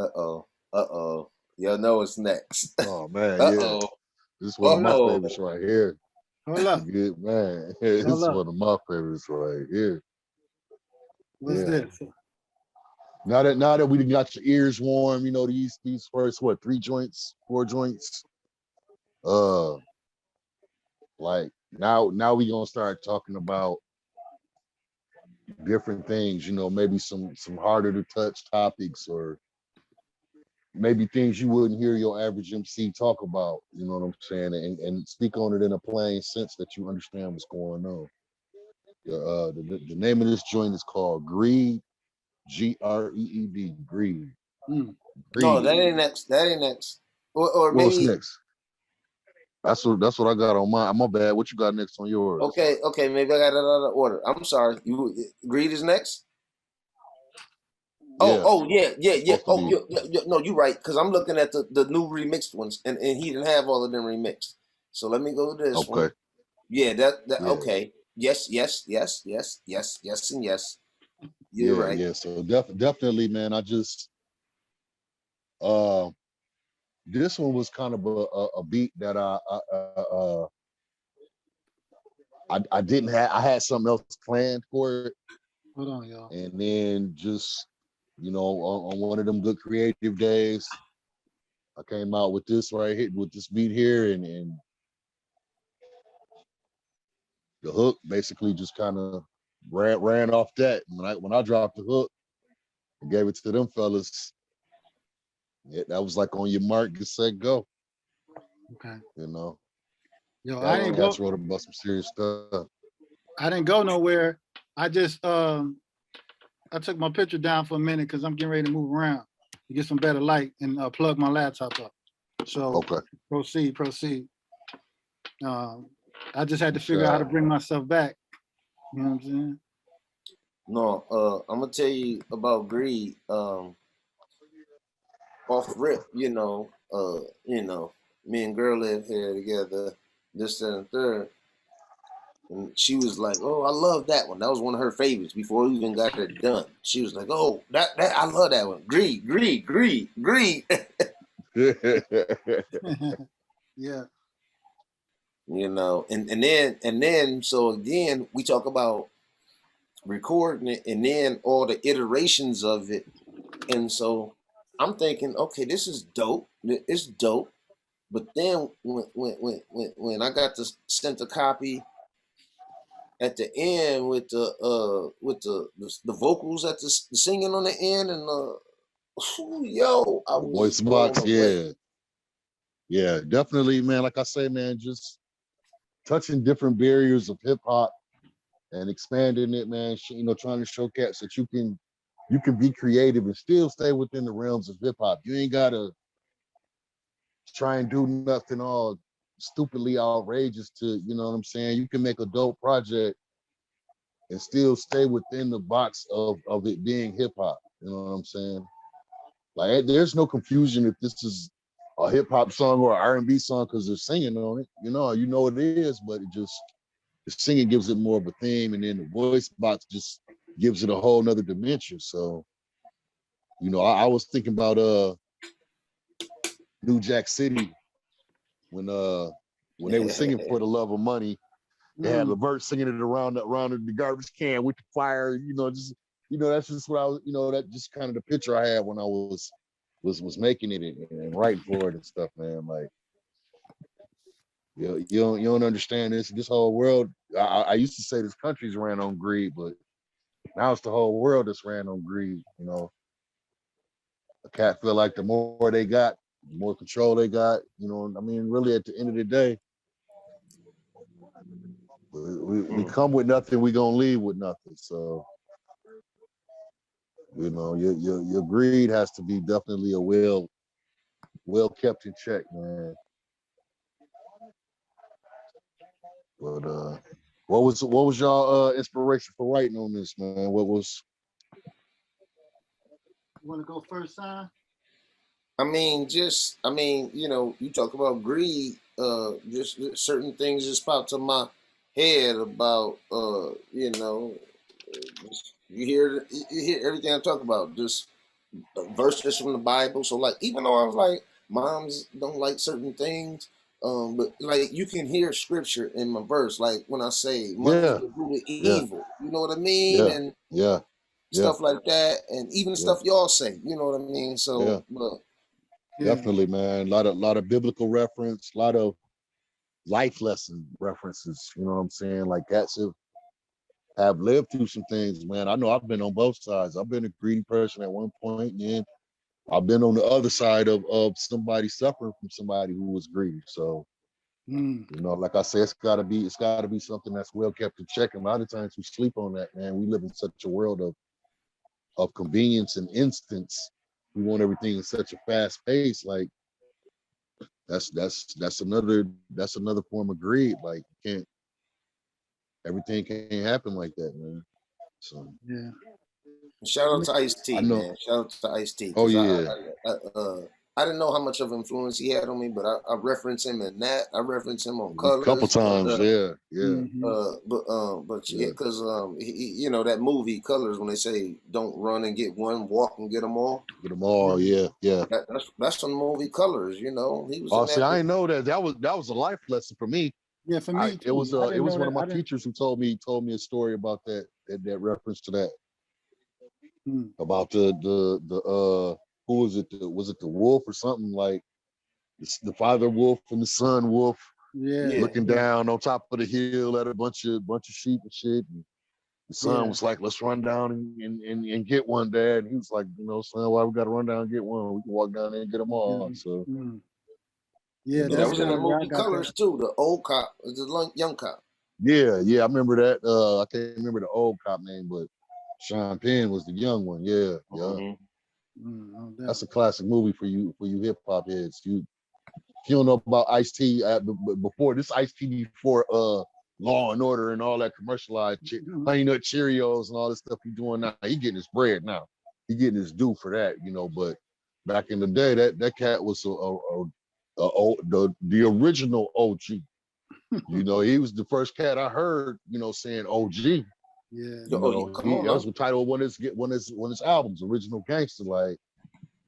Uh-oh. Uh-oh. Y'all know it's next. Oh man, yeah. Uh-oh. This is one of my Oh. favorites right here. Hold up. Good man. This is Hold up. one of my favorites right here. What's Yeah. this? Now that we got your ears warm, you know, these first 3 joints, 4 joints. Like now we gonna start talking about different things, you know, maybe some harder to touch topics, or maybe things you wouldn't hear your average MC talk about, you know what I'm saying, and speak on it in a plain sense that you understand what's going on. The name of this joint is called Greed, Greed, Greed. No, that ain't next. That ain't next. Or What's maybe. next? That's what I got on mine. My bad. What you got next on yours? Okay, maybe I got it out of order. I'm sorry. Greed is next? Yeah. Yeah. Oh, no, you're right. Because I'm looking at the new remixed ones, and he didn't have all of them remixed. So let me go to this one. Okay. Yeah, that Yeah. okay. Yes, and yes. You're right. Yeah. So definitely, man. I just this one was kind of a beat that I didn't have. I had something else planned for it. Hold on, y'all. And then just, you know, on one of them good creative days, I came out with this right here, with this beat here, and the hook basically just kind of ran off that. And when I dropped the hook and gave it to them fellas, yeah, that was like on your mark, get set, go. Okay. You know. Yo, I didn't go. Wrote about some serious stuff. I didn't go nowhere. I just I took my picture down for a minute because I'm getting ready to move around to get some better light and plug my laptop up. So okay. Proceed. I just had to figure out how to bring myself back. You know what I'm saying? No, I'm gonna tell you about Greed. Off rip, me and girl live here together, this, that, and third. And she was like, "Oh, I love that one. That was one of her favorites before we even got it done." She was like, "Oh, that I love that one. Greed." Yeah. You know, and then so again we talk about recording it and then all the iterations of it. And so I'm thinking, okay, this is dope. It's dope. But then when I got sent a copy at the end with the vocals at the singing on the end and yo, I was voice box, yeah, definitely, man. Like I say, man, just touching different barriers of hip hop and expanding it, man. You know, trying to show cats that you can be creative and still stay within the realms of hip hop. You ain't gotta try and do nothing all stupidly outrageous to, you know what I'm saying? You can make a dope project and still stay within the box of it being hip hop. You know what I'm saying? Like, there's no confusion if this is a hip hop song or an R&B song because they're singing on it. You know it is, but it just, the singing gives it more of a theme, and then the voice box just gives it a whole nother dimension. So, you know, I was thinking about New Jack City when they were singing For the Love of Money. They had Levert singing it around the garbage can with the fire. You know, just, you know, that's just what I was, you know, that just kind of the picture I had when I was making it and writing for it and stuff, man. Like, you don't understand this whole world. I used to say this country's ran on greed, but now it's the whole world that's ran on greed. You know, a cat feel like the more they got, the more control they got. You know, I mean, really, at the end of the day, we come with nothing, we gonna leave with nothing. So, you know, your greed has to be definitely a well kept in check, man. But what was y'all inspiration for writing on this, man? What was? You want to go first, Sam? I mean, you know, you talk about greed, just certain things just pop to my head about, you know, you hear everything I talk about. Just verses from the Bible. So like, even though I was like, moms don't like certain things, but like you can hear scripture in my verse. Like when I say money is Yeah, the root of yeah, evil, you know what I mean, yeah, and yeah, yeah, stuff like that, and even yeah, stuff y'all say, you know what I mean. yeah. So, but Yeah. Definitely, man. A lot of biblical reference, a lot of life lesson references. You know what I'm saying? Like cats have lived through some things, man. I know I've been on both sides. I've been a greedy person at one point, and then I've been on the other side of somebody suffering from somebody who was greedy. So, Mm. like I said, it's gotta be something that's well kept in check. And a lot of times we sleep on that, man. We live in such a world of convenience and instance. We want everything in such a fast pace. Like that's another form of greed. Like can't everything can't happen like that, man. So Yeah. shout I out mean, to Ice I T, know. man. Shout out to Ice T, Oh because yeah, I didn't know how much of influence he had on me, but I reference him in that. I reference him on a couple Colors, times. Yeah, yeah, mhm. but yeah, yeah. because that movie Colors, when they say don't run and get one, walk and get them all. Get them all. Yeah. Yeah, yeah. That's from the movie Colors. You know, he was Oh, in see, that. I didn't know that. That was a life lesson for me. Yeah, for I me it was too. I it didn't was know one of that. my I didn't. teachers who told me a story about that reference to that, Mm. about the who was it? Was it the wolf or something, like the father wolf and the son wolf Yeah. Yeah, looking Yeah. down on top of the hill at a bunch of sheep and shit. And the son Yeah. was like, "Let's run down and get one, Dad." And he was like, "Son, why we got to run down and get one? We can walk down there and get them Yeah. all." So Mm. Yeah. yeah, that That's was in kind the of where I movie got that. Colors too. The old cop, young cop. yeah, I remember that. I can't remember the old cop name, but Sean Penn was the young one. Yeah, yeah. Hmm. Mm, no doubt. That's a classic movie for you hip hop heads. If you don't know about Ice T, before this Ice T before Law and Order and all that commercialized Mhm. Honey Nut Cheerios and all this stuff he doing now. He getting his bread now. He getting his due for that, But back in the day, that cat was the original OG. He was the first cat I heard, saying OG. Yeah. Oh, yeah, come He on that was now. the title of one of his albums, Original Gangster. Like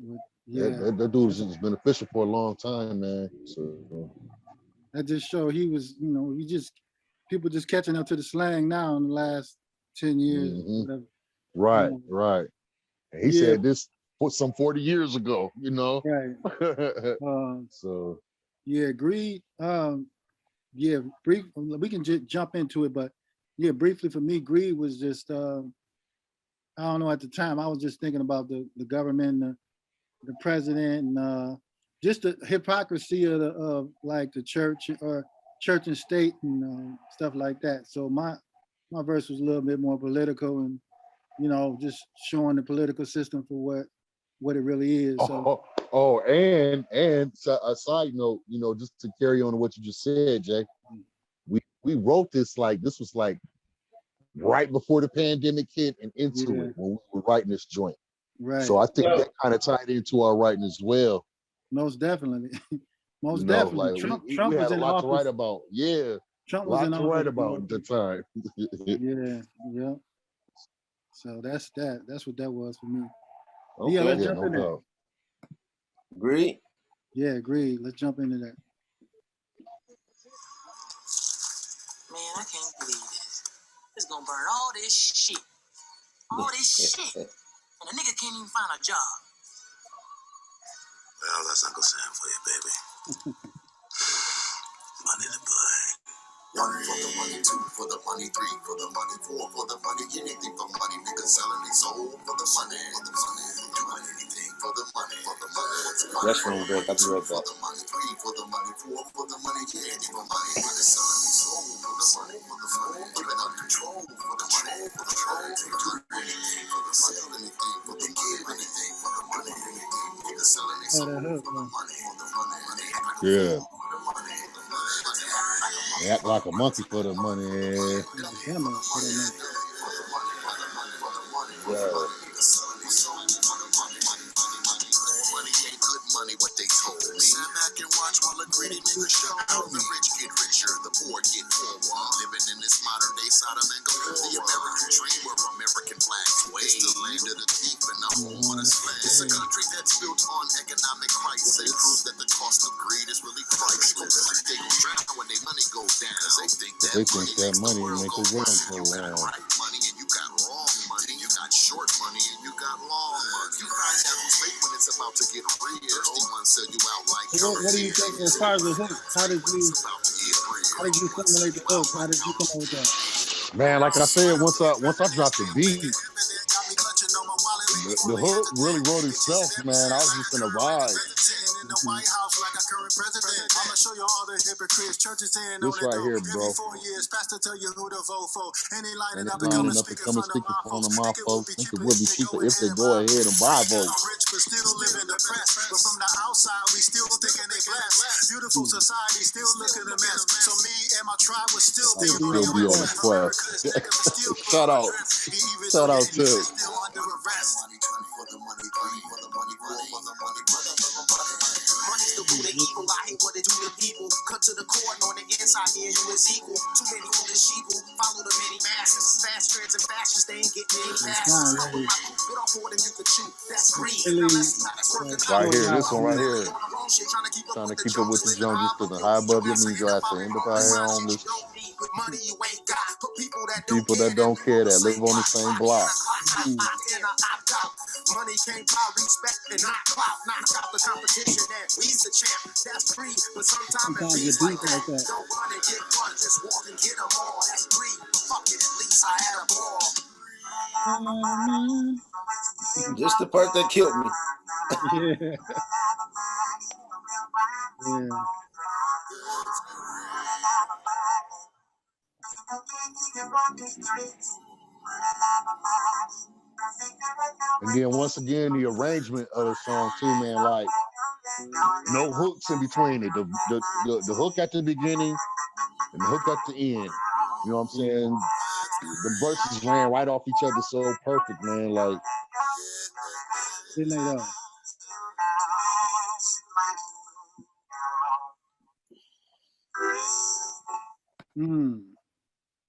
that, Yeah. that, that dude has beneficial for a long time, man. So That just showed he was. We just people just catching up to the slang now in the last 10 years, hmm whatever. You right, know. right. And he Yeah. said this some 40 years ago. Right. Um. So Yeah. Greed. Yeah. Brief. We can just jump into it, but yeah, briefly for me, greed was just. I don't know. At the time, I was just thinking about the government, the president, and just the hypocrisy of like the church or church and state and stuff like that. So my verse was a little bit more political and just showing the political system for what it really is. So and a side note, just to carry on to what you just said, Jay, we wrote this was like right before the pandemic hit and into yeah, it when we were writing this joint. So right, I think that kind of tied into our writing as well. most definitely, most definitely. Like Trump we Trump was had a in lot to write office. about. Yeah, Trump a was lot in to write office. about at the time. Yeah, yeah. So that's that. That's what that was for me. Yeah, let's Okay, Yeah, jump no in there. doubt. agreed. Yeah, agreed. Let's jump into that. Man, I can't believe this. It's gonna burn all this shit. All this shit. And a nigga can't even find a job. Well, that's Uncle Sam for you, baby. Money to buy. One for the money, two for the money, three for the money, four for the money, anything for money. Niggas selling their soul for the money, doing anything for the money, for the money. Restroom break. I'll be right For back. the money, three for the money, four for the money, anything for money. Niggas selling their soul for the money, keeping out control for the money, for the money. Do anything for the money, anything for the money, anything for the money, anything. Niggas selling their Oh, soul that hook, for the man. money, for the money. Act like a Yeah, fool for the money, for the money. they act like a monkey for the money. Him up for that money. Yeah. Money ain't good money, what they told me. Sit back and watch while a greedy nigga show. The rich get richer, the poor get poorer. Living in this modern day Sodom and Gomorrah. The American dream where American flags wave. It's the land of the thief and the home of the slave. It's that's built on economic crisis. They prove that the cost of greed is really priceless. They gon' drown when their money goes down. They think that money makes the world go round. You got right money and you got wrong money. You got short money and you got long money. You find out who's fake when it's about to get real. Thirsty ones sell you out like What do you think as far as the hook? How did you formulate the hook? How did you come up with that? Man, like I said, once I dropped the beat, the hook really wrote itself, man. I was just in a vibe. This right here, bro. And it's not enough to come and speak in front of my folks. Think it would be cheaper if they go ahead and buy votes. Beautiful society still looking a mess. So me and my tribe was still Still be on the quest. Shout out to Money's the root of evil. I hate what they do to people. Cut to the core, on the inside, me and you is equal. Too many foolish people follow the many masses. Fast trends and fashions, they ain't getting any passes. Get off more than you can chew. That's greed. right here, this one right here. Trying to keep up with the Joneses to the high above your means, I say, but I homeless. People that don't care, that live on the same block. Money can't buy respect and not clout, knock out the competition and we's the champ. That's free, but sometimes it beats like that. Don't run and get one, just walk and get them all. That's free, fuck it, at least I had a ball. Just the part that killed me. Yeah. Yeah. And then once again, the arrangement of the song too, man, like no hooks in between it. The hook at the beginning and the hook at the end. You know what I'm saying? The verses ran right off each other so perfect, man. Like, Didn't they though?